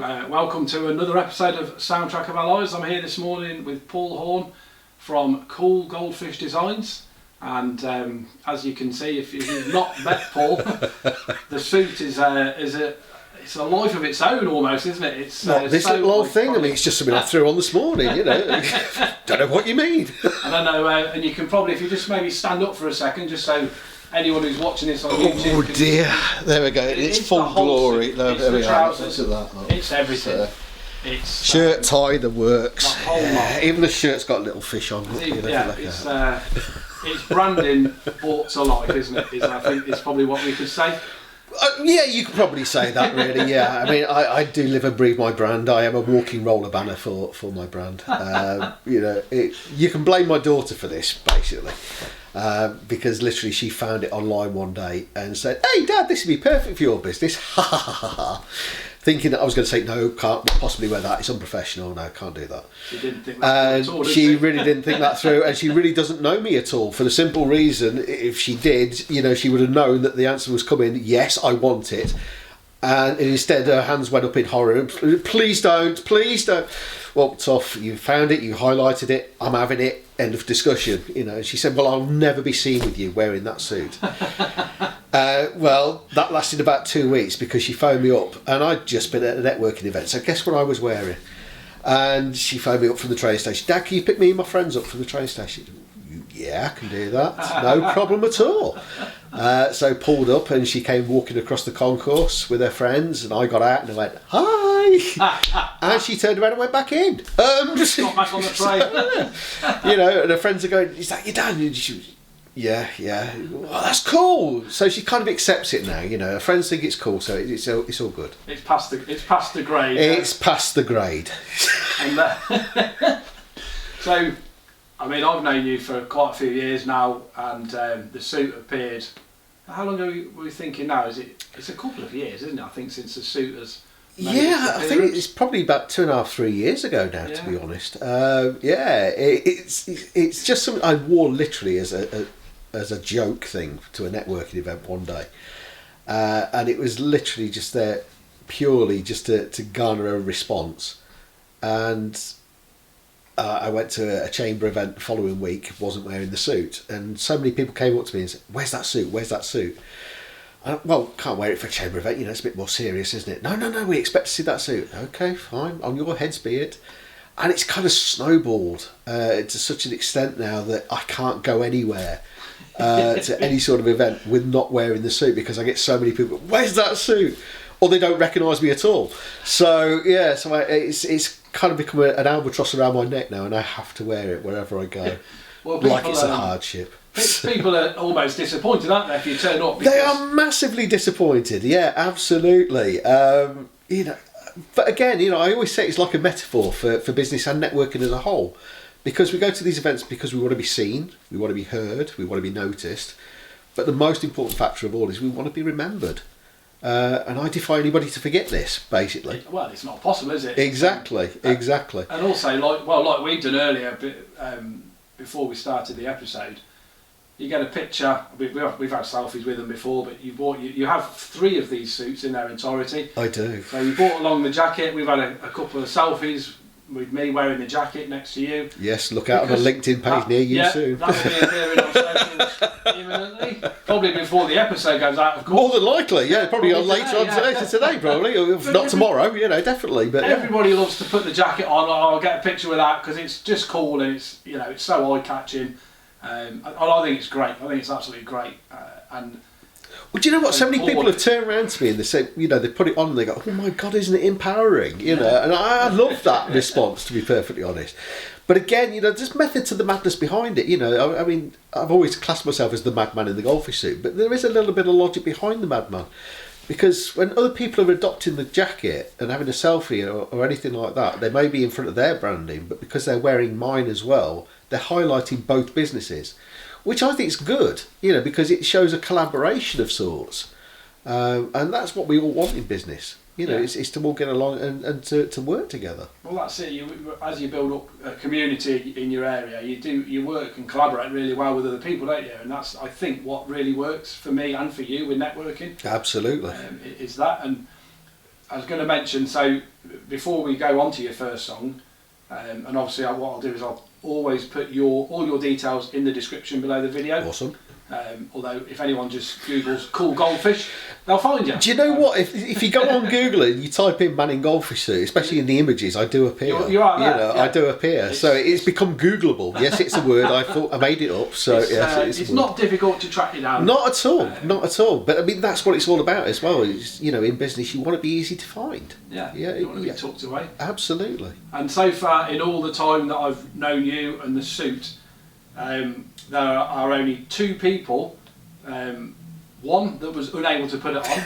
Welcome to another episode of Soundtrack of Our Lives. I'm here this morning with Paul Horne from Cool Goldfish Designs, and as you can see, if you've not met Paul, the suit is it's a life of its own almost, isn't it? It's not this so little old thing. I mean, it's just something I threw on this morning. You know, don't know what you mean. I don't know, and you can probably, if you just maybe stand up for a second, just so anyone who's watching this on YouTube. Oh dear, there we go. It's full glory. No, it's there the we are. trousers, Look at that. Look. it's everything. It's Shirt, tie, the works. the whole lot. Even the shirt's got a little fish on. Look, you know, Yeah, it's branding brought to life, isn't it? I think it's probably what we could say. Yeah, you could probably say that, really. Yeah, I mean, I do live and breathe my brand. I am a walking roller banner for my brand. You know, you can blame my daughter for this, basically, because literally she found it online one day and said, "Hey, Dad, this would be perfect for your business." Ha ha ha ha. Thinking that I was going to say, no, can't possibly wear that. It's unprofessional. No, can't do that. She didn't think that through at all, did she really didn't think that through, and she really doesn't know me at all. For the simple reason, if she did, you know, she would have known that the answer was coming. Yes, I want it, and instead her hands went up in horror. Please don't, please don't. Well, tough. You found it. You highlighted it. I'm having it. End of discussion. You know. And she said, "Well, I'll never be seen with you wearing that suit." Well, that lasted about 2 weeks because she phoned me up, and I'd just been at a networking event. So guess what I was wearing? And she phoned me up from the train station. "Dad, can you pick me and my friends up from the train station?" "Yeah, I can do that. No problem at all." So pulled up, and she came walking across the concourse with her friends, and I got out and I went, "Hi," and she turned around and went back in. Just got back on the train. You know, and her friends are going, "Is that your dad?" And she was, yeah. Well, that's cool. So she kind of accepts it now. You know, her friends think it's cool, so it's all good. It's past the grade. It's past the grade. And so, I mean, I've known you for quite a few years now, and the suit appeared. How long were we thinking now? It's a couple of years, isn't it? I think since the suit has. Yeah, I think it's probably about 2.5, 3 years ago now, to be honest. It's just something I wore literally as a joke thing to a networking event one day, and it was literally just there purely just to garner a response. And I went to a chamber event the following week, wasn't wearing the suit, and so many people came up to me and said, "Where's that suit? Where's that suit?" Well, can't wear it for a chamber event, you know, it's a bit more serious, isn't it? No, we expect to see that suit. Okay, fine, on your heads be it. And it's kind of snowballed to such an extent now that I can't go anywhere to any sort of event with not wearing the suit, because I get so many people, "Where's that suit?" Or they don't recognise me at all. So, yeah, it's kind of become an albatross around my neck now, and I have to wear it wherever I go. Well, like it's a hardship. People are almost disappointed, aren't they, if you turn up? They are massively disappointed. Yeah, absolutely. You know, but again, you know, I always say it's like a metaphor for business and networking as a whole, because we go to these events because we want to be seen, we want to be heard, we want to be noticed, but the most important factor of all is we want to be remembered. And I defy anybody to forget this, basically. Well, it's not possible, is it? Exactly. And also, like we've done earlier, before we started the episode, you get a picture. We've had selfies with them before, but you have 3 of these suits in their entirety. I do. So you brought along the jacket. We've had a couple of selfies with me wearing the jacket next to you. Yes, look out on a LinkedIn page near you soon. That'll be appearing on socials imminently. Probably before the episode goes out, of course. More than likely, yeah. Probably later today, probably. If not tomorrow, you know, definitely. But everybody loves to put the jacket on. I'll get a picture with that because it's just cool, and it's, you know, it's so eye-catching. I think it's great. I think it's absolutely great. Well, do you know what? So many people have turned around to me and they say, you know, they put it on and they go, "Oh my God, isn't it empowering?" You know, and I love that response, to be perfectly honest. But again, you know, there's method to the madness behind it. You know, I mean, I've always classed myself as the madman in the goldfish suit, but there is a little bit of logic behind the madman. Because when other people are adopting the jacket and having a selfie or anything like that, they may be in front of their branding, but because they're wearing mine as well, they're highlighting both businesses, which I think is good, you know, because it shows a collaboration of sorts. And that's what we all want in business. You know, it's to all get along and to work together. Well, that's it. As you build up a community in your area, you work and collaborate really well with other people, don't you? And that's, I think, what really works for me and for you with networking. Absolutely. Is that, and I was going to mention, so before we go on to your first song, and obviously what I'll do is I'll always put all your details in the description below the video. Awesome. Although if anyone just Googles cool goldfish, they'll find you. Do you know what? If you go on Google and you type in "man in goldfish suit," especially in the images, I do appear. You are there, yeah. I do appear. So it's become Googleable. Yes, it's a word. I made it up. So it's not difficult to track you down. Not at all. Not at all. But I mean, that's what it's all about as well. Is in business, you want to be easy to find. Yeah. You want to be tucked away. Absolutely. And so far, in all the time that I've known you and the suit, there are only two people. One that was unable to put it on,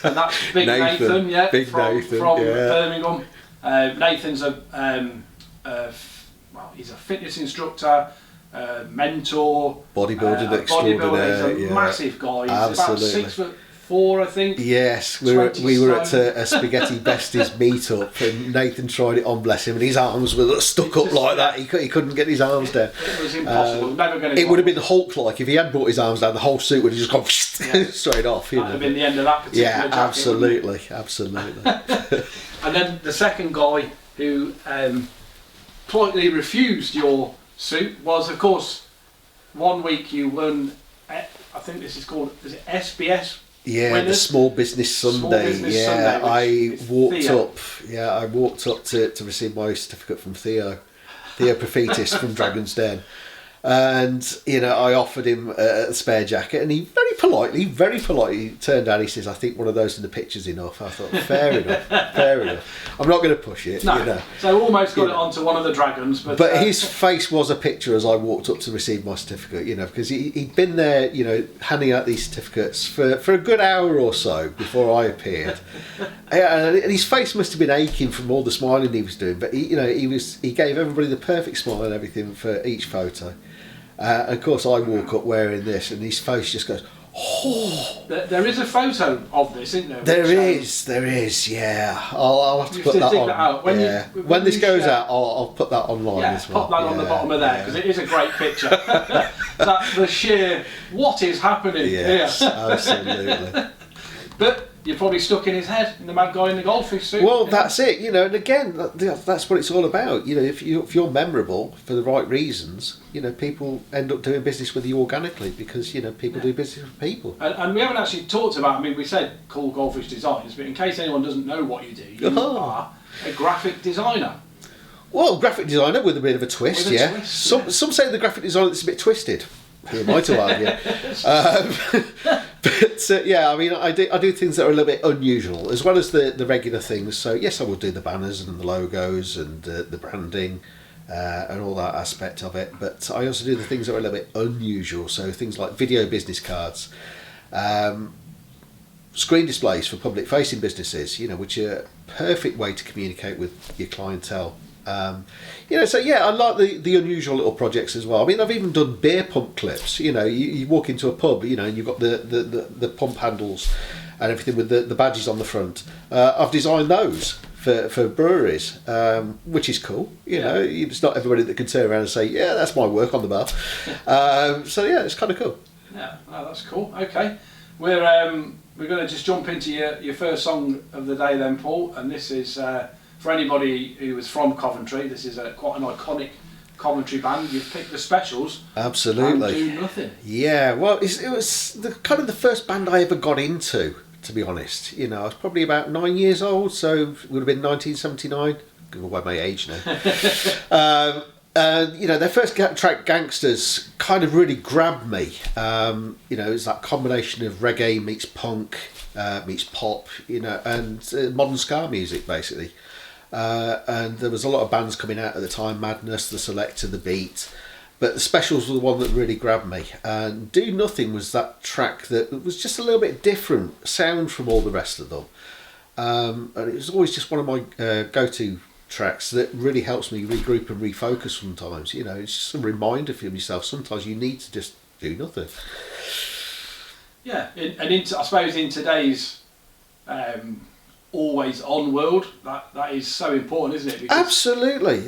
and that's Big Nathan, from Birmingham. Nathan's he's a fitness instructor, mentor, bodybuilding extraordinaire. He's a massive guy. He's about 6'4", I think. Yes, we were at a Spaghetti Besties meetup, and Nathan tried it on, bless him, and his arms were stuck up like that. He couldn't get his arms down. It was impossible. Never going to. It would have been Hulk-like if he had brought his arms down. The whole suit would have just gone straight off. That would have been the end of that particular jacket. Absolutely. And then the second guy who politely refused your suit was, of course, one week you won. I think this is called. Is it SBS? Yeah, winners? the Small Business Sunday. Sunday, I walked up to receive my certificate from Theo Prophetis from Dragon's Den, and I offered him a spare jacket, and he very politely turned down. He says, "I think one of those in the picture's enough." I thought, fair enough. I'm not going to push it. No. So almost got it onto one of the dragons, but his face was a picture as I walked up to receive my certificate. Because he'd been there, handing out these certificates for a good hour or so before I appeared, and his face must have been aching from all the smiling he was doing. But he gave everybody the perfect smile and everything for each photo. Of course, I walk up wearing this, and his face just goes, oh. There is a photo of this, isn't there? There is, yeah. I'll have to put that on. When this goes out, I'll put that online as well. Pop that on the bottom of there, because it is a great picture. That's the sheer, what is happening here? Absolutely. But you're probably stuck in his head, in the mad guy in the goldfish suit. Well, that's it, and again, that's what it's all about. If you're memorable for the right reasons, people end up doing business with you organically because, people do business with people. And we haven't actually talked about, we said cool goldfish designs, but in case anyone doesn't know what you do, you are a graphic designer. Well, graphic designer with a bit of a twist, Some say the graphic designer is a bit twisted. Who am I to argue? I do things that are a little bit unusual, as well as the regular things. So yes, I will do the banners and the logos and the branding and all that aspect of it. But I also do the things that are a little bit unusual. So things like video business cards, screen displays for public-facing businesses, which are a perfect way to communicate with your clientele. I like the unusual little projects as well. I've even done beer pump clips. You walk into a pub, and you've got the pump handles and everything with the badges on the front. I've designed those for breweries, which is cool. It's not everybody that can turn around and say, "Yeah, that's my work on the bar." It's kind of cool. Yeah, that's cool. Okay, we're going to just jump into your first song of the day then, Paul, and this is. For anybody who is from Coventry, this is quite an iconic Coventry band. You've picked the Specials. Absolutely. And Do Nothing. Yeah, well, it was the first band I ever got into, to be honest. I was probably about 9 years old, so it would have been 1979. Give away my age now. Their first track, Gangsters, kind of really grabbed me. It's that combination of reggae meets punk, meets pop, and modern ska music, basically. And there was a lot of bands coming out at the time, Madness, The Selector, The Beat, but the Specials were the one that really grabbed me. And Do Nothing was that track that was just a little bit different sound from all the rest of them. And it was always just one of my go-to tracks that really helps me regroup and refocus sometimes. It's just a reminder for yourself. Sometimes you need to just do nothing. Yeah, I suppose in today's always on world. That is so important, isn't it? Because absolutely.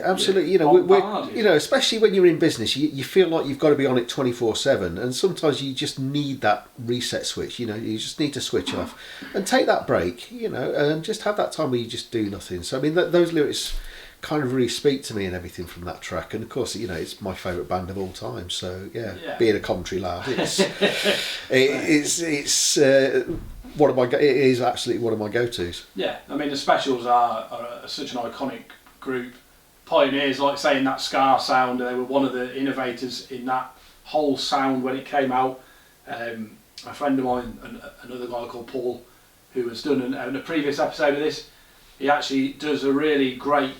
You know, especially when you're in business, you feel like you've got to be on it 24/7, and sometimes you just need that reset switch. You know, you just need to switch off and take that break. You know, and just have that time where you just do nothing. So I mean, those lyrics kind of really speak to me and everything from that track. And of course, you know, it's my favourite band of all time. So yeah. Being a Coventry lad, it's it is absolutely one of my go-tos. Yeah, I mean the Specials are such an iconic group, pioneers, like saying that ska sound. They were one of the innovators in that whole sound when it came out. A friend of mine, another guy called Paul, who has done in a previous episode of this, he actually does a really great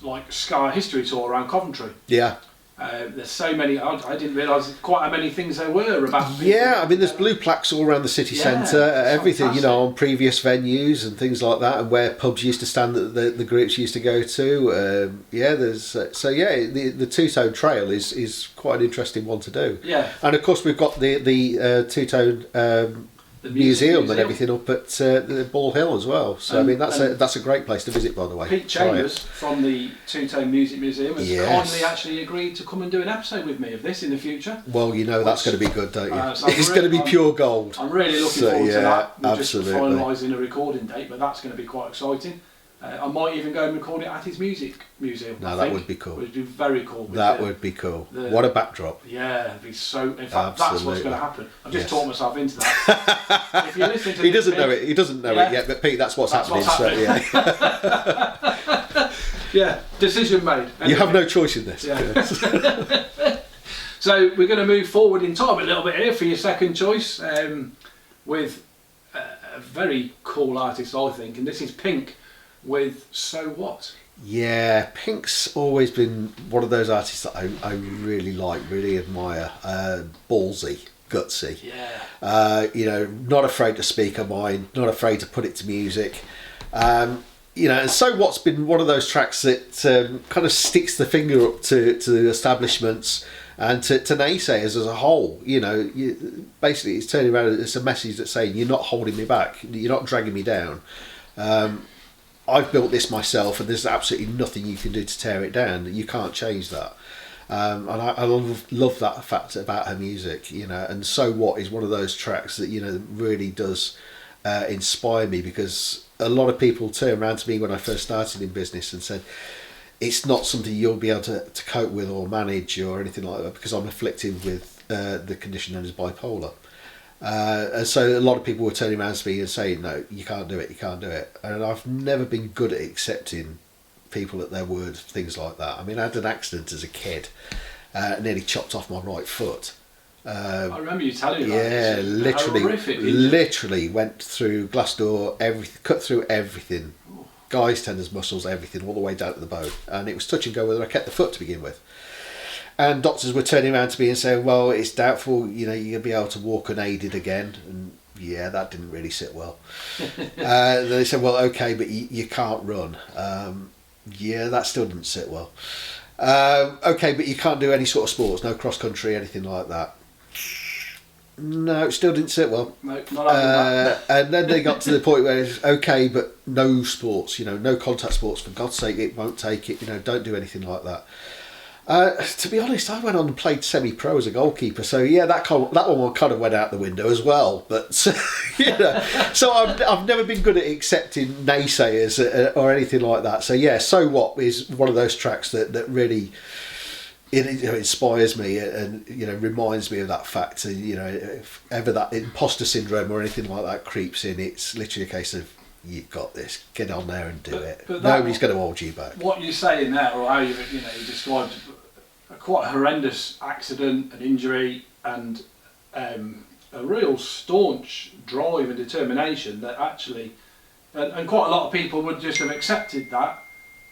like ska history tour around Coventry. Yeah. There's so many. I didn't realise quite how many things there were about. Yeah, I mean, there's blue plaques all around the city centre. Everything, fantastic. You know, on previous venues and things like that, and where pubs used to stand that the groups used to go to. There's the Two Tone Trail is quite an interesting one to do. Yeah, and of course we've got the Two Tone. The museum and everything up at the Ball Hill as well. So I mean that's a great place to visit, by the way. Pete Chambers from the Two Tone Music Museum has kindly actually agreed to come and do an episode with me of this in the future. Well, you know that's going to be good, don't you? It's going to be pure gold. I'm really looking forward to that. We're absolutely just finalising a recording date, but that's going to be quite exciting. I might even go and record it at his music museum. No, that would be cool. It would be very cool. That would be cool. What a backdrop. Yeah, it'd be so. In fact, that's what's going to happen. I've just talked myself into that. If you listen to he doesn't know it. He doesn't know it yet. But Pete, that's what's happening. So, yeah, decision made. Anyway. You have no choice in this. Yeah. So we're going to move forward in time a little bit here for your second choice with a very cool artist, I think, and this is Pink. With So What? Yeah, Pink's always been one of those artists that I really like, really admire. Ballsy, gutsy. Yeah. You know, not afraid to speak her mind, not afraid to put it to music. You know, and So What's been one of those tracks that kind of sticks the finger up to the establishments and to naysayers as a whole. You know, basically it's turning around, it's a message that's saying you're not holding me back, you're not dragging me down. I've built this myself, and there's absolutely nothing you can do to tear it down. You can't change that. And I love that fact about her music, you know. And So What is one of those tracks that, you know, really does inspire me, because a lot of people turned around to me when I first started in business and said, it's not something you'll be able to cope with or manage or anything like that, because I'm afflicted with the condition known as bipolar. And so a lot of people were turning around to me and saying, no, you can't do it. And I've never been good at accepting people at their word, things like that. I mean, I had an accident as a kid, nearly chopped off my right foot. I remember you telling me that. Yeah, literally went through glass door, cut through everything. Ooh. Guy's tendons, muscles, everything, all the way down to the bone. And it was touch and go whether I kept the foot to begin with. And doctors were turning around to me and saying, well, it's doubtful, you know, you're going to be able to walk unaided again. And yeah, that didn't really sit well. They said, well, okay, but you can't run. Yeah, that still didn't sit well. Okay, but you can't do any sort of sports, no cross country, anything like that. No, it still didn't sit well. No, not having that. And then they got to the point where it's okay, but no sports, you know, no contact sports, for God's sake, it won't take it, you know, don't do anything like that. To be honest, I went on and played semi-pro as a goalkeeper, so yeah, that one kind of went out the window as well. But you know, so I've never been good at accepting naysayers or anything like that. So yeah, So What is one of those tracks that really inspires me and, you know, reminds me of that fact. And, you know, if ever that imposter syndrome or anything like that creeps in, it's literally a case of, you've got this, get on there and do it. But nobody's going to hold you back. What you're saying there, or how you described quite a horrendous accident, an injury, and a real staunch drive and determination that actually, and quite a lot of people would just have accepted that.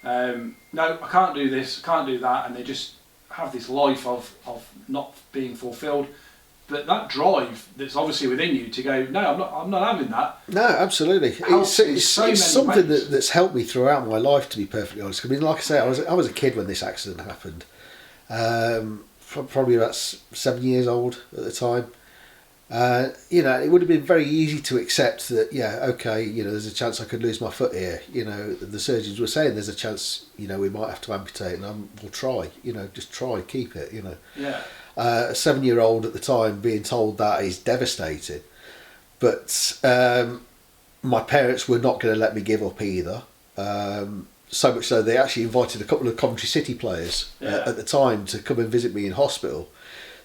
No, I can't do this, can't do that, and they just have this life of not being fulfilled. But that drive that's obviously within you to go, no, I'm not having that. No, absolutely. It's something that's helped me throughout my life, to be perfectly honest. I mean, like I say, I was a kid when this accident happened. Probably about 7 years old at the time. It would have been very easy to accept that, there's a chance I could lose my foot here. The surgeons were saying there's a chance, we might have to amputate, and we'll try, just try, keep it, Yeah. A 7-year-old at the time being told that is devastating. But my parents were not going to let me give up either. So much so they actually invited a couple of Coventry City players at the time to come and visit me in hospital.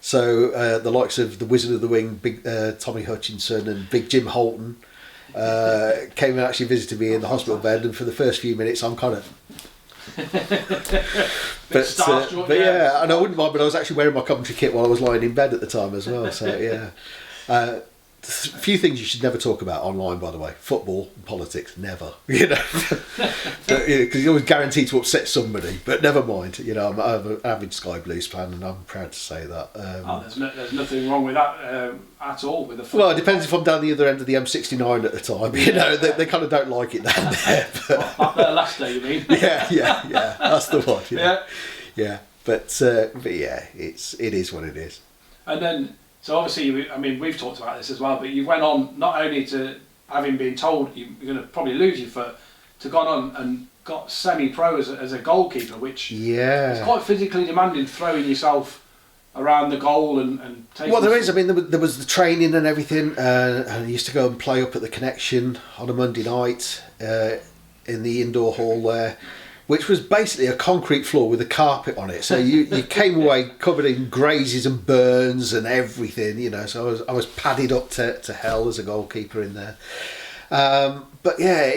So the likes of the Wizard of the Wing, Big Tommy Hutchinson and Big Jim Holton came and actually visited me in the hospital bed, and for the first few minutes I'm kind of but yeah, and I wouldn't mind, but I was actually wearing my Coventry kit while I was lying in bed at the time as well, so yeah. A few things you should never talk about online, by the way: football and politics, never. Because you're always guaranteed to upset somebody. But never mind. I'm an avid Sky Blues fan, and I'm proud to say that. There's nothing wrong with that at all with the football. Well, it depends if I'm down the other end of the M69 at the time. They kind of don't like it down there. But up there last day, you mean? yeah. That's the one. Yeah. But yeah, it is what it is. And then. So obviously, we've talked about this as well, but you went on not only to having been told you're going to probably lose your foot, to gone on and got semi-pro as a goalkeeper, which is quite physically demanding, throwing yourself around the goal and taking... Well, there is. There was the training and everything, and I used to go and play up at the Connection on a Monday night in the indoor hall there, which was basically a concrete floor with a carpet on it. So you came away covered in grazes and burns and everything, So I was padded up to hell as a goalkeeper in there. But yeah,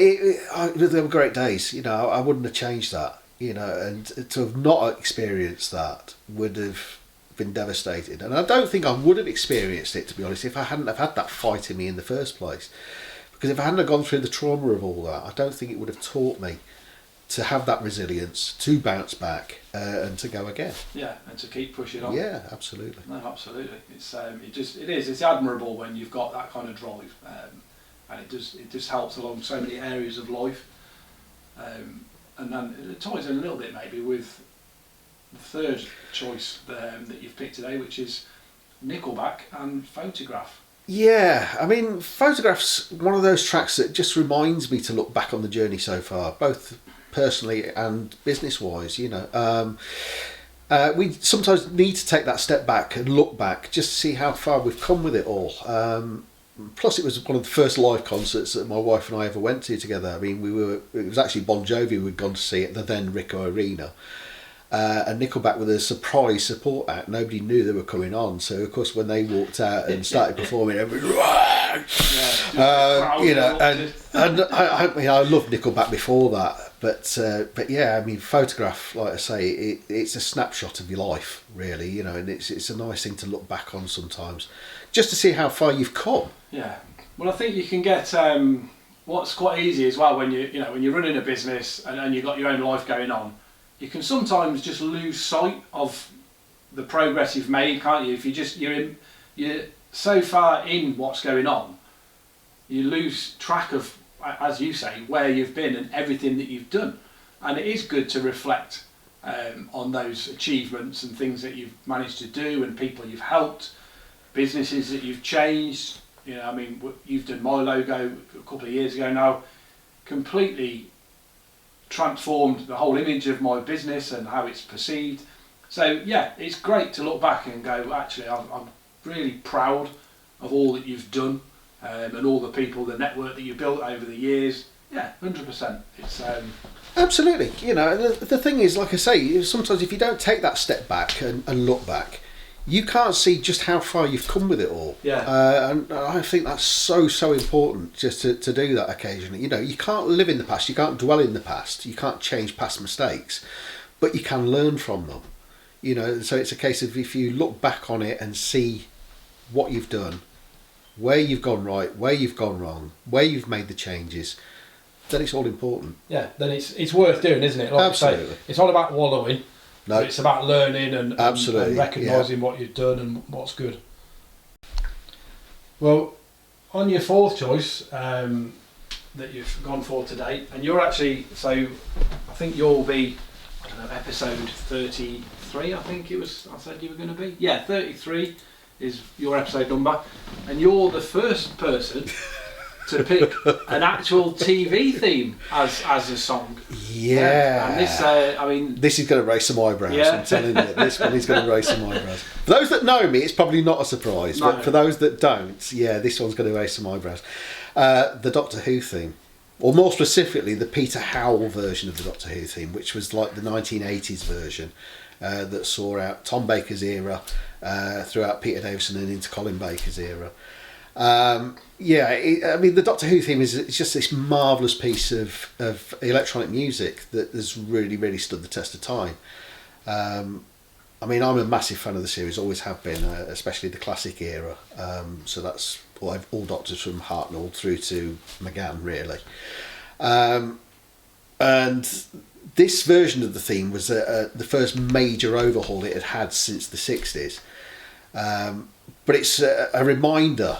they were great days. I wouldn't have changed that. And to have not experienced that would have been devastating. And I don't think I would have experienced it, to be honest, if I hadn't have had that fight in me in the first place. Because if I hadn't have gone through the trauma of all that, I don't think it would have taught me to have that resilience, to bounce back, and to go again. Yeah, and to keep pushing on. Yeah, absolutely. No, absolutely. It's admirable when you've got that kind of drive, and it just helps along so many areas of life. And then it ties in a little bit maybe with the third choice that you've picked today, which is Nickelback and Photograph. Yeah, Photograph's one of those tracks that just reminds me to look back on the journey so far, both personally and business-wise. We sometimes need to take that step back and look back just to see how far we've come with it all. Plus, it was one of the first live concerts that my wife and I ever went to together. It was actually Bon Jovi we'd gone to see at the then Ricoh Arena. And Nickelback were the surprise support act. Nobody knew they were coming on, so of course when they walked out and started performing, everybody, and I loved Nickelback before that, but yeah, Photograph, like I say, it's a snapshot of your life, really, and it's a nice thing to look back on sometimes, just to see how far you've come. Yeah, well, I think you can get what's quite easy as well when when you're running a business and you've got your own life going on. You can sometimes just lose sight of the progress you've made, can't you? If you're so far in what's going on, you lose track of, as you say, where you've been and everything that you've done. And it is good to reflect on those achievements and things that you've managed to do and people you've helped, businesses that you've changed. You've done my logo a couple of years ago now, completely transformed the whole image of my business and how it's perceived. So yeah, it's great to look back and go, actually, I'm really proud of all that you've done and all the people, the network that you built over the years. Yeah, 100%. It's absolutely. The thing is, like I say, sometimes if you don't take that step back and look back, you can't see just how far you've come with it all. Yeah. And I think that's so important just to do that occasionally. You can't live in the past, you can't dwell in the past, you can't change past mistakes, but you can learn from them. So it's a case of if you look back on it and see what you've done, where you've gone right, where you've gone wrong, where you've made the changes, then it's all important. Yeah, then it's worth doing, isn't it? Like absolutely. I say, it's all about wallowing. No. So it's about learning and recognising what you've done and what's good. Well, on your fourth choice that you've gone for today, and you're actually, so I think you'll be, episode 33, I think it was, I said you were going to be. Yeah, 33. is your episode number, and you're the first person to pick an actual TV theme as a song. Yeah. And this, this is going to raise some eyebrows. Yeah. I'm telling you, this one is going to raise some eyebrows. For those that know me, it's probably not a surprise, No. but for those that don't, yeah, this one's going to raise some eyebrows. The Doctor Who theme, or more specifically, the Peter Howell version of the Doctor Who theme, which was like the 1980s version that saw out Tom Baker's era, throughout Peter Davison and into Colin Baker's era. The Doctor Who theme is just this marvellous piece of electronic music that has really, really stood the test of time. I'm a massive fan of the series, always have been, especially the classic era. So that's all Doctors from Hartnell through to McGann, really. And this version of the theme was the first major overhaul it had had since the 60s. But it's a reminder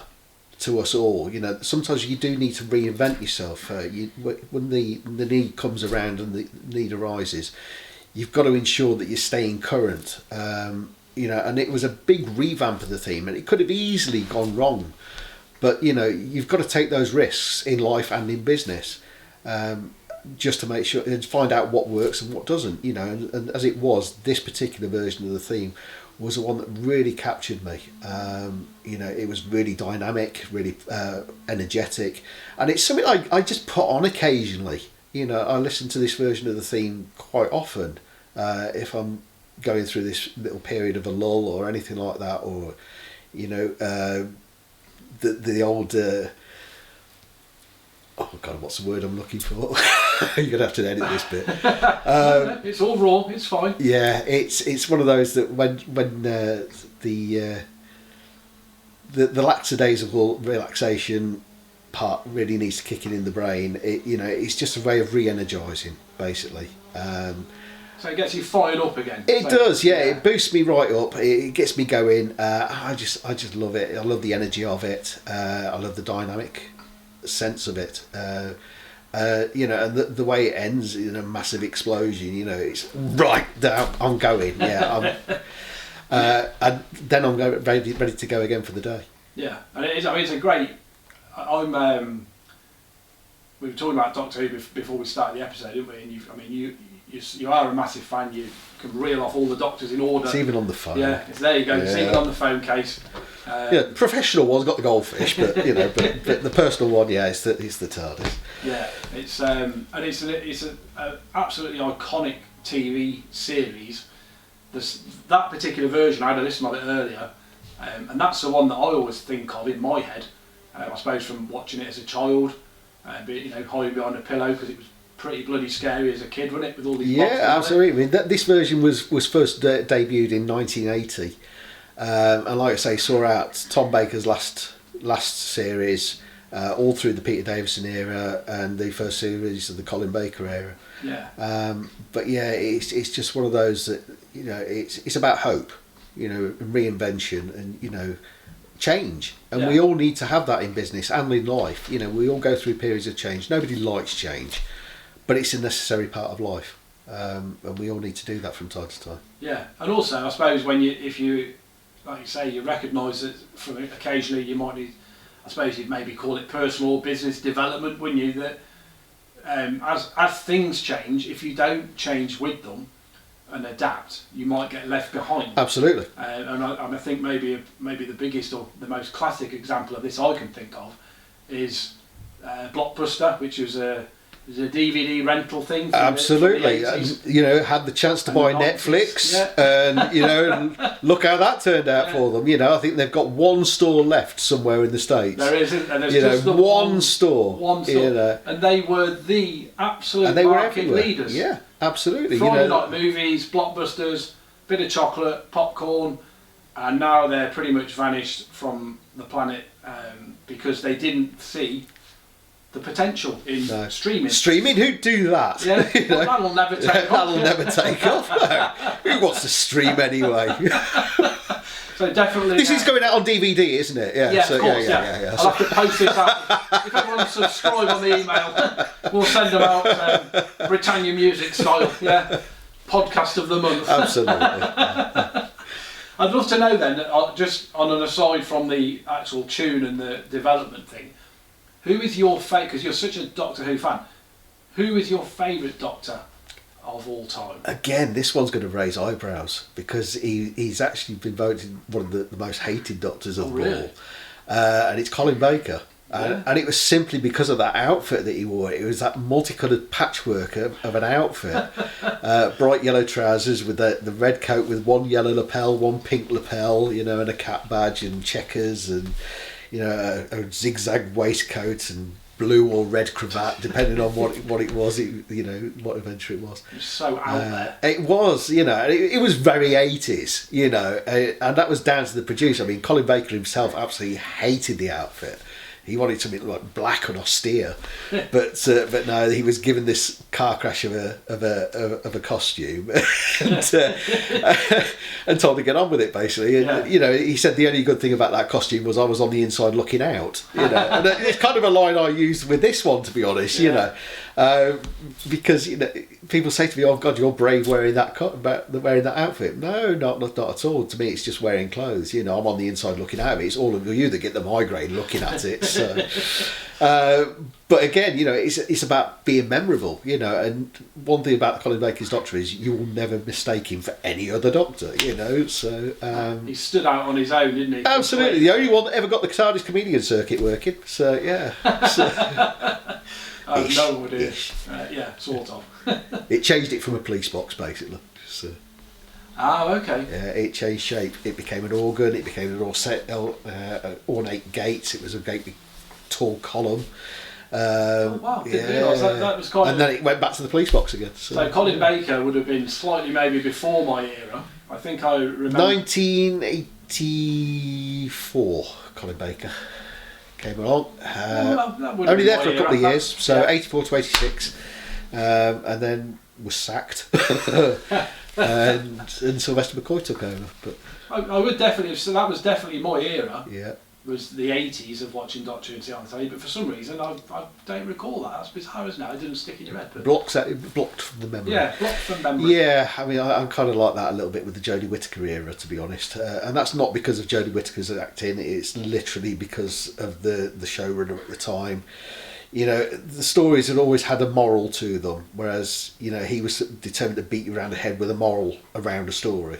to us all, sometimes you do need to reinvent yourself. When the need comes around and the need arises, you've got to ensure that you're staying current. And it was a big revamp of the theme, and it could have easily gone wrong. But you've got to take those risks in life and in business, just to make sure and find out what works and what doesn't. And as it was, this particular version of the theme was the one that really captured me. It was really dynamic, really energetic, and it's something I just put on occasionally. I listen to this version of the theme quite often if I'm going through this little period of a lull or anything like that, or the old oh God, what's the word I'm looking for? You're gonna have to edit this bit. it's all raw. It's fine. Yeah, it's one of those that when the lackadaisical relaxation part really needs to kick in the brain. It's just a way of re-energising, basically. So it gets you fired up again. It does, yeah. It boosts me right up. It gets me going. I just love it. I love the energy of it. I love the dynamic sense of it. And the way it ends in a massive explosion. It's right down. I'm going. Yeah. And then I'm ready to go again for the day. Yeah, and it is. It's a great. We were talking about Doctor Who before we started the episode, didn't we? And you are a massive fan. You can reel off all the Doctors in order. It's even on the phone. Yeah, there you go. Yeah. It's even on the phone case. Professional one's got the goldfish, but but the personal one, it's the TARDIS. Yeah, it's an absolutely iconic TV series. That particular version, I had a listen of it earlier, and that's the one that I always think of in my head. I suppose from watching it as a child, hiding behind a pillow because it was pretty bloody scary as a kid, wasn't it? With all these boxes absolutely. This version was first debuted in 1980, and like I say, saw out Tom Baker's last series, all through the Peter Davison era and the first series of the Colin Baker era. Yeah. But yeah, it's just one of those that it's about hope, reinvention and change, and we all need to have that in business and in life. We all go through periods of change. Nobody likes change, but it's a necessary part of life, and we all need to do that from time to time. Yeah, and also I suppose if you like you say, you recognise that from occasionally you might need, I suppose you'd maybe call it personal or business development, wouldn't you? That as things change, if you don't change with them and adapt, you might get left behind. Absolutely. And I think maybe the biggest or the most classic example of this I can think of is Blockbuster, which was a DVD rental thing. Absolutely. Had the chance to buy Netflix, and look how that turned out for them. I think they've got one store left somewhere in the States. There isn't, and there's just the one store. One store. And they were the absolute market leaders. Yeah, absolutely. Friday night movies, blockbusters, bit of chocolate, popcorn, and now they're pretty much vanished from the planet because they didn't see the potential in streaming. Streaming? Who'd do that? Yeah, that'll never take off. That'll never take off. No. Who wants to stream anyway? So definitely. This is going out on DVD, isn't it? Yeah. Yeah, of course. Yeah. I'll have to post this out. If everyone subscribe on the email, we'll send them out Britannia Music style. Yeah. Podcast of the month. Absolutely. I'd love to know then, just on an aside from the actual tune and the development thing, who is your favourite, because you're such a Doctor Who fan, who is your favourite Doctor of all time? Again, this one's going to raise eyebrows because he's actually been voted one of the most hated Doctors of them all. And it's Colin Baker. And it was simply because of that outfit that he wore. It was that multicoloured patchwork of an outfit. Bright yellow trousers with the red coat with one yellow lapel, one pink lapel, you know, and a cap badge and checkers and, you know, a zigzag waistcoat and blue or red cravat, depending on what it was, you know, what adventure it was. It was so out there. It was, you know, it was very 80s, you know, and that was down to the producer. I mean, Colin Baker himself absolutely hated the outfit. He wanted something like black and austere, but no, he was given this car crash of a costume, and told to get on with it basically. And you know, he said the only good thing about that costume was I was on the inside looking out. You know, and it's kind of a line I used with this one, to be honest. You know, because you know, people say to me, "Oh God, you're brave wearing that outfit." No, not at all. To me, it's just wearing clothes. You know, I'm on the inside looking out. It's all of you that get the migraine looking at it. So, but again, you know, it's about being memorable, you know. And one thing about Colin Baker's Doctor is you will never mistake him for any other Doctor, you know. So he stood out on his own, didn't he? Absolutely, the only one that ever got the TARDIS comedian circuit working. So yeah. I have no idea. Yeah, sort of. It changed it from a police box basically. So. Okay. Yeah, it changed shape. It became an organ. It became an ornate gate. It was a gate with tall column. Wow, didn't realise that was kind of... And then it went back to the police box again. So Colin Baker would have been slightly maybe before my era. I think I remember... 1984, Colin Baker came along. Only there for a couple of years, so 84 to 86, and then was sacked. and Sylvester McCoy took over. But I would definitely, so that was definitely my era. Yeah. Was the 80s of watching Doctor Who and on telly, but for some reason I don't recall that. That's bizarre, isn't it? It didn't stick in your head. But... Blocked from the memory. Yeah, blocked from memory. Yeah, I mean, I'm kind of like that a little bit with the Jodie Whittaker era, to be honest. And that's not because of Jodie Whittaker's acting, it's literally because of the showrunner at the time. You know, the stories had always had a moral to them, whereas, you know, he was determined to beat you around the head with a moral around a story.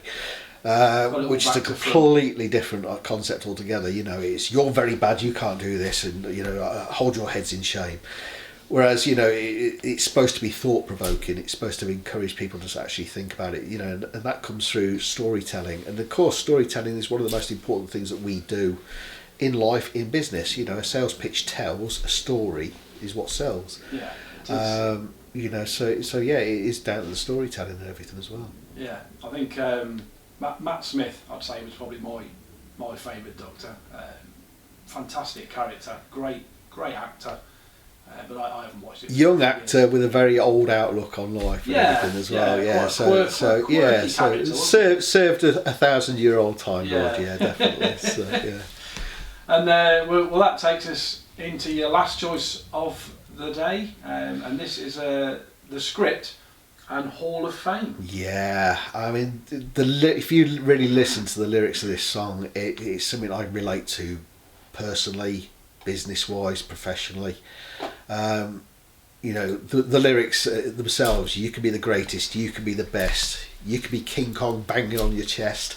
Which is a completely different concept altogether. You know, it's you're very bad, you can't do this, and you know, hold your heads in shame. Whereas, you know, it's supposed to be thought provoking. It's supposed to encourage people to actually think about it. You know, and that comes through storytelling. And of course, storytelling is one of the most important things that we do in life, in business. You know, a sales pitch tells, a story is what sells. Yeah. It is. You know, so yeah, it is down to the storytelling and everything as well. Yeah, I think. Matt Smith, I'd say, was probably my favourite Doctor. Fantastic character, great actor, but I haven't watched it. Young actor with a very old outlook on life and everything as well. Yeah, so served a 1,000-year-old time lord. Yeah, definitely. So, yeah. And well, that takes us into your last choice of the day, and this is the script and Hall of Fame. Yeah, I mean, if you really listen to the lyrics of this song, it's something I relate to personally, business-wise, professionally. You know, the lyrics themselves, you can be the greatest, you can be the best, you can be King Kong banging on your chest,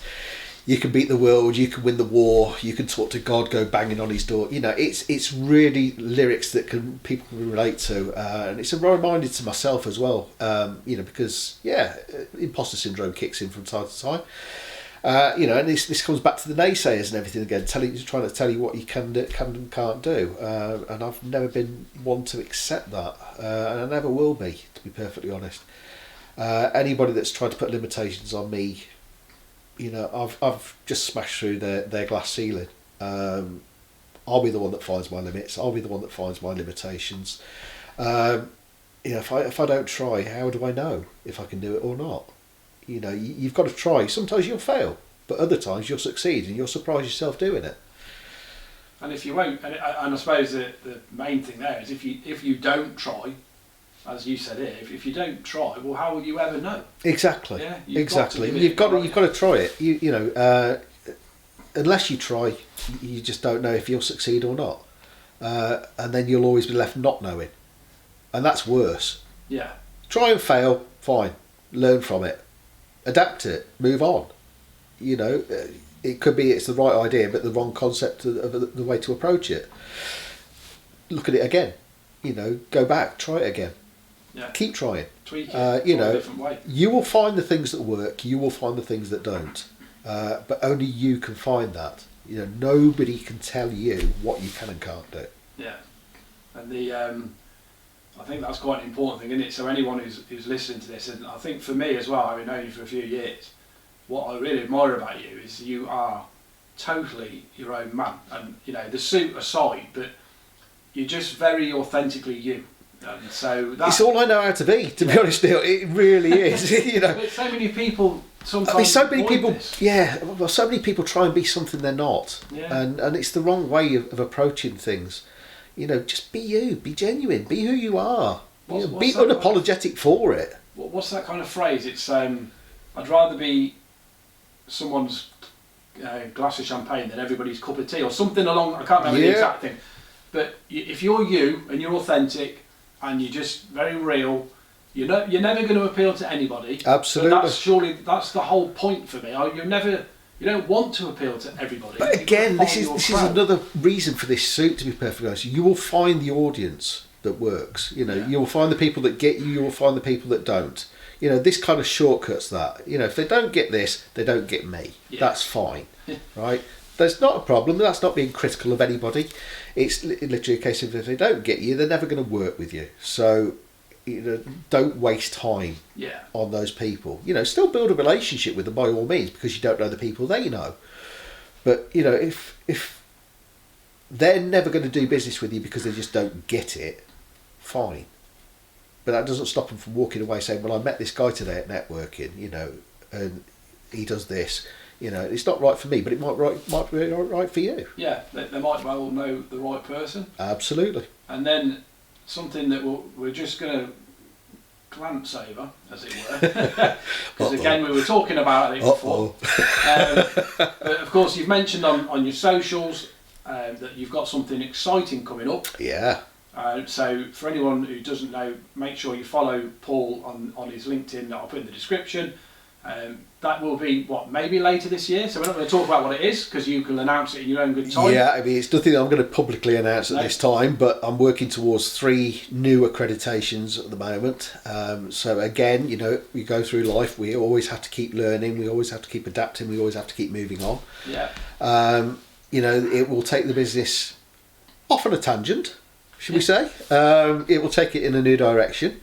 you can beat the world, you can win the war, you can talk to God, go banging on his door. You know, it's really lyrics that people can relate to, and it's a reminder to myself as well. You know, because imposter syndrome kicks in from time to time. You know, and this comes back to the naysayers and everything again, trying to tell you what you can and can't do. And I've never been one to accept that, and I never will be, to be perfectly honest. Anybody that's tried to put limitations on me, you know, I've just smashed through their glass ceiling. I'll be the one that finds my limits. I'll be the one that finds my limitations. You know, if I don't try, how do I know if I can do it or not? You know, you've got to try. Sometimes you'll fail, but other times you'll succeed, and you'll surprise yourself doing it. And if you won't, and I suppose the main thing there is if you don't try, as you said here, if you don't try, well, how will you ever know? Exactly. Yeah, You've got to try it. You know, unless you try, you just don't know if you'll succeed or not, and then you'll always be left not knowing, and that's worse. Yeah. Try and fail, fine. Learn from it, adapt it, move on. You know, it could be it's the right idea, but the wrong concept of the way to approach it. Look at it again. You know, go back, try it again. Yeah. Keep trying. Tweak it. You know, a different way. you will find the things that work. You will find the things that don't. But only you can find that. You know, nobody can tell you what you can and can't do. Yeah, and I think that's quite an important thing, isn't it? So anyone who's listening to this, and I think for me as well, having known you for a few years, what I really admire about you is you are totally your own man, and you know, the suit aside, but you're just very authentically you. And so that's, it's all I know how to be. To be honest, Neil, it really is. You know, but so many people. Sometimes I mean, so many people. this. Yeah, well, so many people try and be something they're not, Yeah. and it's the wrong way of approaching things. You know, just be you, be genuine, be who you are. What's Be that unapologetic for it. What's that kind of phrase? It's I'd rather be someone's glass of champagne than everybody's cup of tea, or something along. I can't remember the exact thing. But if you're you and you're authentic and you're just very real, you're never going to appeal to anybody. Absolutely. So that's the whole point for me. You don't want to appeal to everybody. But again, this is crowd. another reason for this suit. To be perfectly honest, you will find the audience that works. You know, you will find the people that get you. You will find the people that don't. You know, this kind of shortcuts that. You know, if they don't get this, they don't get me. Yeah. That's fine, right? There's not a problem. That's not being critical of anybody. It's literally a case of if they don't get you, they're never going to work with you. So, you know, don't waste time on those people. You know, still build a relationship with them by all means, because you don't know the people they know. But you know, if they're never going to do business with you because they just don't get it, fine. But that doesn't stop them from walking away saying, "Well, I met this guy today at networking, you know, and he does this. You know, it's not right for me, but it might be right for you." Yeah, they might well know the right person. Absolutely. And then something that we're just going to glance over, as it were, because again we were talking about it before. But of course, you've mentioned on your socials that you've got something exciting coming up. Yeah. So for anyone who doesn't know, make sure you follow Paul on his LinkedIn that I'll put in the description. That will be maybe later this year, so we're not going to talk about what it is because you can announce it in your own good time. Yeah, I mean, it's nothing I'm going to publicly announce at this time, but I'm working towards 3 new accreditations at the moment. So again, you know, we go through life, we always have to keep learning, we always have to keep adapting, we always have to keep moving on. Yeah. You know, it will take the business off on a tangent, should we say. It will take it in a new direction.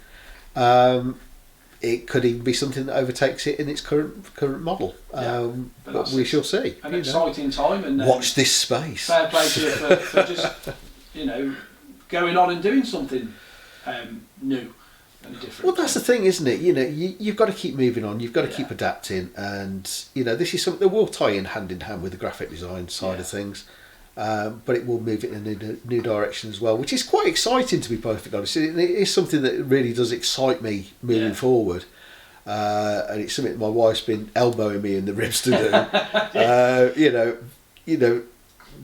It could even be something that overtakes it in its current model. But we shall see. An exciting time, and watch this space. Fair play to you for just going on and doing something new and different. Well, that's the thing, isn't it? You know, you've got to keep moving on. You've got to keep adapting, and you know, this is something that will tie in hand with the graphic design side of things. But it will move it in a new direction as well, which is quite exciting, to be perfectly honest. It is something that really does excite me moving forward, and it's something my wife's been elbowing me in the ribs to do. You know,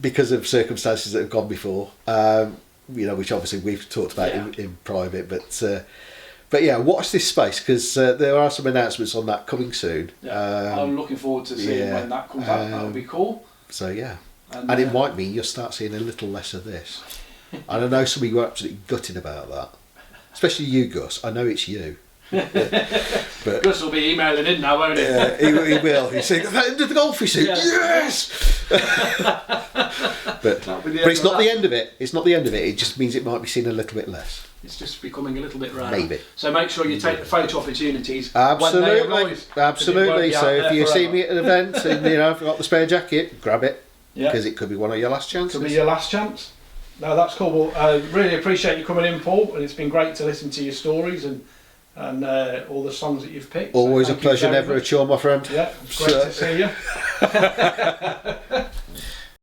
because of circumstances that have gone before. You know, which obviously we've talked about in private, but yeah, watch this space because there are some announcements on that coming soon. I'm looking forward to seeing when that comes out. That'll be cool. So yeah. And it might mean you'll start seeing a little less of this. And I know some of you are absolutely gutted about that. Especially you, Gus. I know it's you. But Gus will be emailing in now, won't he? Yeah, he will. He's saying, "That end of the golfy suit, yes!" but it's not the end of it. It's not the end of it. It just means it might be seen a little bit less. It's just becoming a little bit rare. Maybe. So make sure you take the photo opportunities. Absolutely. When they arise, Absolutely. So if you see me at an event and I've got the spare jacket, grab it. Because it could be one of your last chances. Could be your last chance. No, that's cool. Well, I really appreciate you coming in, Paul, and it's been great to listen to your stories and all the songs that you've picked. Always a pleasure, never a chore, my friend. Yeah, it's great to see you.